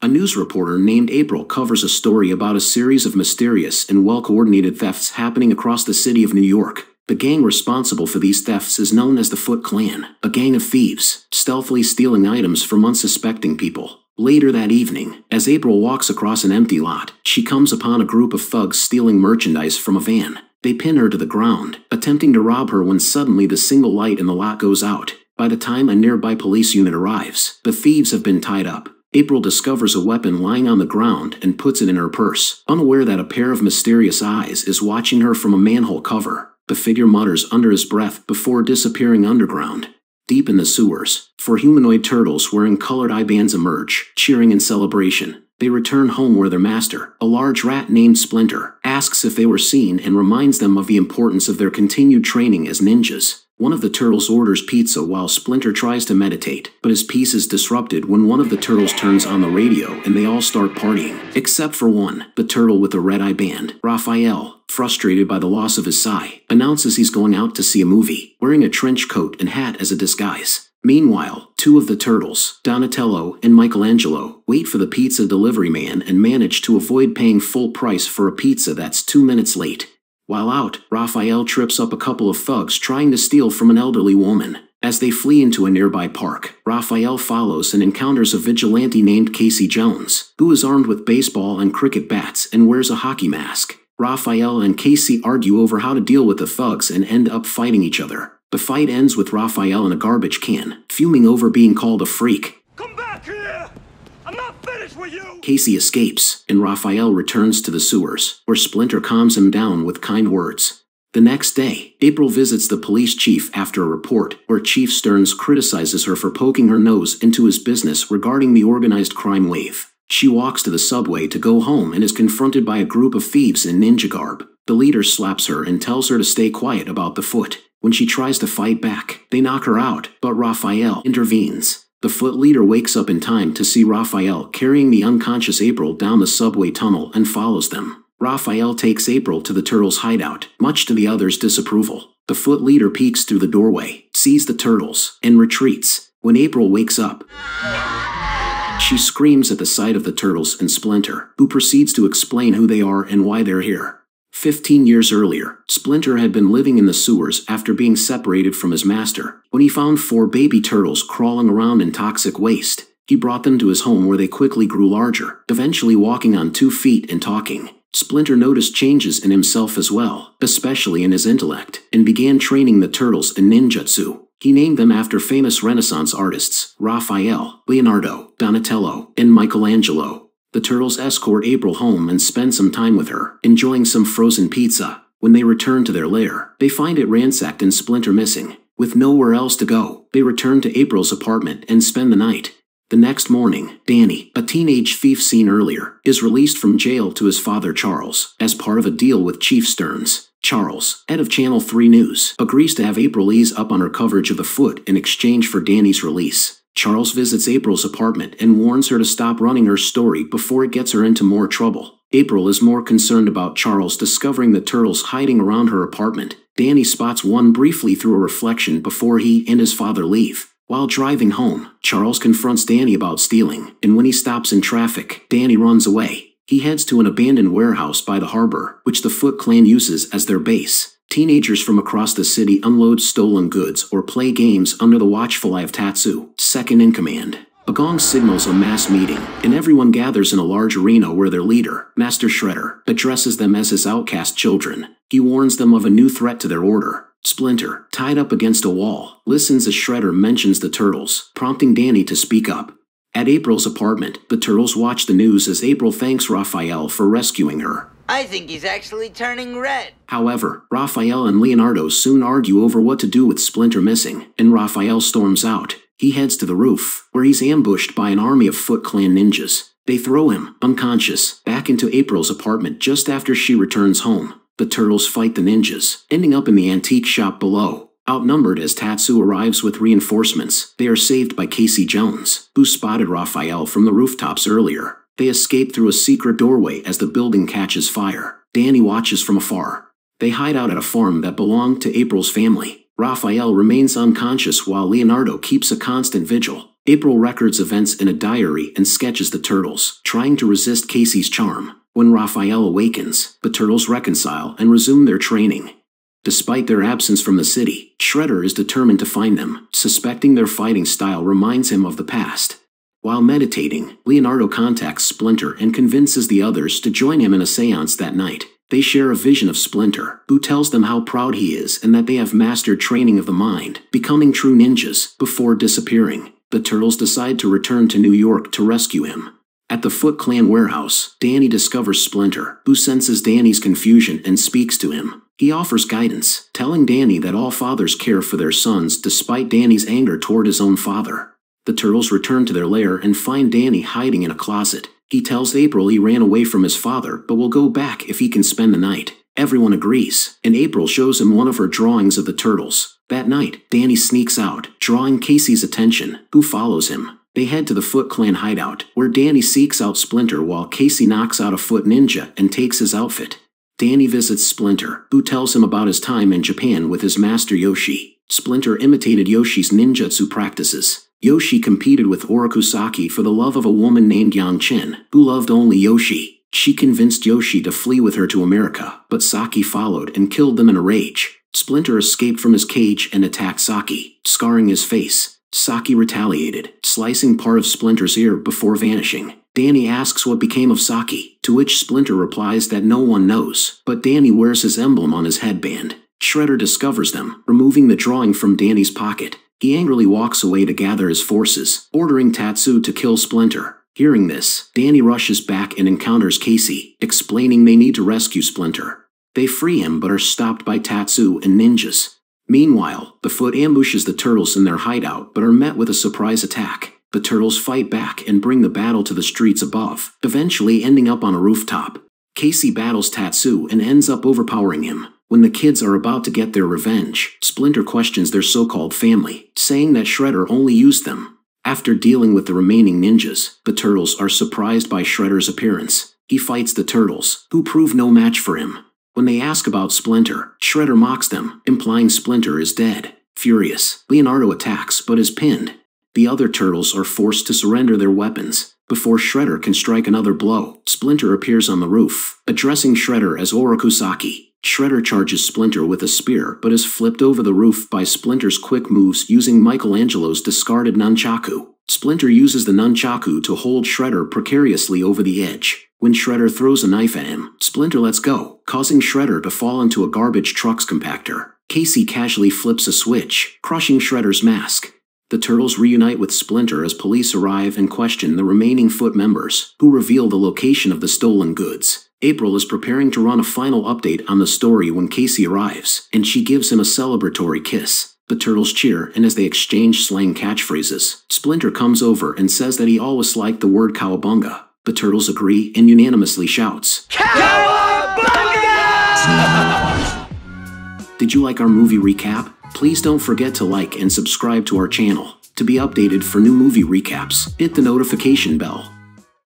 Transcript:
A news reporter named April covers a story about a series of mysterious and well-coordinated thefts happening across the city of New York. The gang responsible for these thefts is known as the Foot Clan, a gang of thieves, stealthily stealing items from unsuspecting people. Later that evening, as April walks across an empty lot, she comes upon a group of thugs stealing merchandise from a van. They pin her to the ground, attempting to rob her when suddenly the single light in the lot goes out. By the time a nearby police unit arrives, the thieves have been tied up. April discovers a weapon lying on the ground and puts it in her purse, unaware that a pair of mysterious eyes is watching her from a manhole cover. The figure mutters under his breath before disappearing underground. Deep in the sewers, four humanoid turtles wearing colored eye bands emerge, cheering in celebration. They return home where their master, a large rat named Splinter, asks if they were seen and reminds them of the importance of their continued training as ninjas. One of the turtles orders pizza while Splinter tries to meditate, but his peace is disrupted when one of the turtles turns on the radio and they all start partying. Except for one, the turtle with the red eye band. Raphael, frustrated by the loss of his sai, announces he's going out to see a movie, wearing a trench coat and hat as a disguise. Meanwhile, two of the turtles, Donatello and Michelangelo, wait for the pizza delivery man and manage to avoid paying full price for a pizza that's 2 minutes late. While out, Raphael trips up a couple of thugs trying to steal from an elderly woman. As they flee into a nearby park, Raphael follows and encounters a vigilante named Casey Jones, who is armed with baseball and cricket bats and wears a hockey mask. Raphael and Casey argue over how to deal with the thugs and end up fighting each other. The fight ends with Raphael in a garbage can, fuming over being called a freak. Come back here! I'm not finished with you! Casey escapes, and Raphael returns to the sewers, where Splinter calms him down with kind words. The next day, April visits the police chief after a report where Chief Stearns criticizes her for poking her nose into his business regarding the organized crime wave. She walks to the subway to go home and is confronted by a group of thieves in ninja garb. The leader slaps her and tells her to stay quiet about the Foot. When she tries to fight back, they knock her out, but Raphael intervenes. The Foot leader wakes up in time to see Raphael carrying the unconscious April down the subway tunnel and follows them. Raphael takes April to the turtles' hideout, much to the others' disapproval. The Foot leader peeks through the doorway, sees the turtles, and retreats. When April wakes up, she screams at the sight of the turtles and Splinter, who proceeds to explain who they are and why they're here. 15 years earlier, Splinter had been living in the sewers after being separated from his master. When he found 4 baby turtles crawling around in toxic waste, he brought them to his home where they quickly grew larger, eventually walking on 2 feet and talking. Splinter noticed changes in himself as well, especially in his intellect, and began training the turtles in ninjutsu. He named them after famous Renaissance artists, Raphael, Leonardo, Donatello, and Michelangelo. The turtles escort April home and spend some time with her, enjoying some frozen pizza. When they return to their lair, they find it ransacked and Splinter missing. With nowhere else to go, they return to April's apartment and spend the night. The next morning, Danny, a teenage thief seen earlier, is released from jail to his father Charles, as part of a deal with Chief Stearns. Charles, head of Channel 3 News, agrees to have April ease up on her coverage of the Foot in exchange for Danny's release. Charles visits April's apartment and warns her to stop running her story before it gets her into more trouble. April is more concerned about Charles discovering the turtles hiding around her apartment. Danny spots one briefly through a reflection before he and his father leave. While driving home, Charles confronts Danny about stealing, and when he stops in traffic, Danny runs away. He heads to an abandoned warehouse by the harbor, which the Foot Clan uses as their base. Teenagers from across the city unload stolen goods or play games under the watchful eye of Tatsu, second in command. A gong signals a mass meeting, and everyone gathers in a large arena where their leader, Master Shredder, addresses them as his outcast children. He warns them of a new threat to their order. Splinter, tied up against a wall, listens as Shredder mentions the turtles, prompting Danny to speak up. At April's apartment, the turtles watch the news as April thanks Raphael for rescuing her. I think he's actually turning red. However, Raphael and Leonardo soon argue over what to do with Splinter missing, and Raphael storms out. He heads to the roof, where he's ambushed by an army of Foot Clan ninjas. They throw him, unconscious, back into April's apartment just after she returns home. The turtles fight the ninjas, ending up in the antique shop below. Outnumbered as Tatsu arrives with reinforcements, they are saved by Casey Jones, who spotted Raphael from the rooftops earlier. They escape through a secret doorway as the building catches fire. Danny watches from afar. They hide out at a farm that belonged to April's family. Raphael remains unconscious while Leonardo keeps a constant vigil. April records events in a diary and sketches the turtles, trying to resist Casey's charm. When Raphael awakens, the turtles reconcile and resume their training. Despite their absence from the city, Shredder is determined to find them, suspecting their fighting style reminds him of the past. While meditating, Leonardo contacts Splinter and convinces the others to join him in a seance that night. They share a vision of Splinter, who tells them how proud he is and that they have mastered training of the mind, becoming true ninjas, before disappearing. The turtles decide to return to New York to rescue him. At the Foot Clan warehouse, Danny discovers Splinter, who senses Danny's confusion and speaks to him. He offers guidance, telling Danny that all fathers care for their sons despite Danny's anger toward his own father. The turtles return to their lair and find Danny hiding in a closet. He tells April he ran away from his father but will go back if he can spend the night. Everyone agrees, and April shows him one of her drawings of the turtles. That night, Danny sneaks out, drawing Casey's attention, who follows him. They head to the Foot Clan hideout, where Danny seeks out Splinter while Casey knocks out a foot ninja and takes his outfit. Danny visits Splinter, who tells him about his time in Japan with his master Yoshi. Splinter imitated Yoshi's ninjutsu practices. Yoshi competed with Orokusaki for the love of a woman named Yang Chen, who loved only Yoshi. She convinced Yoshi to flee with her to America, but Saki followed and killed them in a rage. Splinter escaped from his cage and attacked Saki, scarring his face. Saki retaliated, slicing part of Splinter's ear before vanishing. Danny asks what became of Saki, to which Splinter replies that no one knows, but Danny wears his emblem on his headband. Shredder discovers them, removing the drawing from Danny's pocket. He angrily walks away to gather his forces, ordering Tatsu to kill Splinter. Hearing this, Danny rushes back and encounters Casey, explaining they need to rescue Splinter. They free him but are stopped by Tatsu and ninjas. Meanwhile, the Foot ambushes the turtles in their hideout but are met with a surprise attack. The turtles fight back and bring the battle to the streets above, eventually ending up on a rooftop. Casey battles Tatsu and ends up overpowering him. When the kids are about to get their revenge, Splinter questions their so-called family, saying that Shredder only used them. After dealing with the remaining ninjas, the turtles are surprised by Shredder's appearance. He fights the turtles, who prove no match for him. When they ask about Splinter, Shredder mocks them, implying Splinter is dead. Furious, Leonardo attacks but is pinned. The other turtles are forced to surrender their weapons. Before Shredder can strike another blow, Splinter appears on the roof, addressing Shredder as Orokusaki. Shredder charges Splinter with a spear but is flipped over the roof by Splinter's quick moves using Michelangelo's discarded nunchaku. Splinter uses the nunchaku to hold Shredder precariously over the edge. When Shredder throws a knife at him, Splinter lets go, causing Shredder to fall into a garbage truck's compactor. Casey casually flips a switch, crushing Shredder's mask. The turtles reunite with Splinter as police arrive and question the remaining Foot members, who reveal the location of the stolen goods. April is preparing to run a final update on the story when Casey arrives, and she gives him a celebratory kiss. The turtles cheer, and as they exchange slang catchphrases, Splinter comes over and says that he always liked the word cowabunga. The turtles agree and unanimously shouts, "Cowabunga!" Did you like our movie recap? Please don't forget to like and subscribe to our channel. To be updated for new movie recaps, hit the notification bell.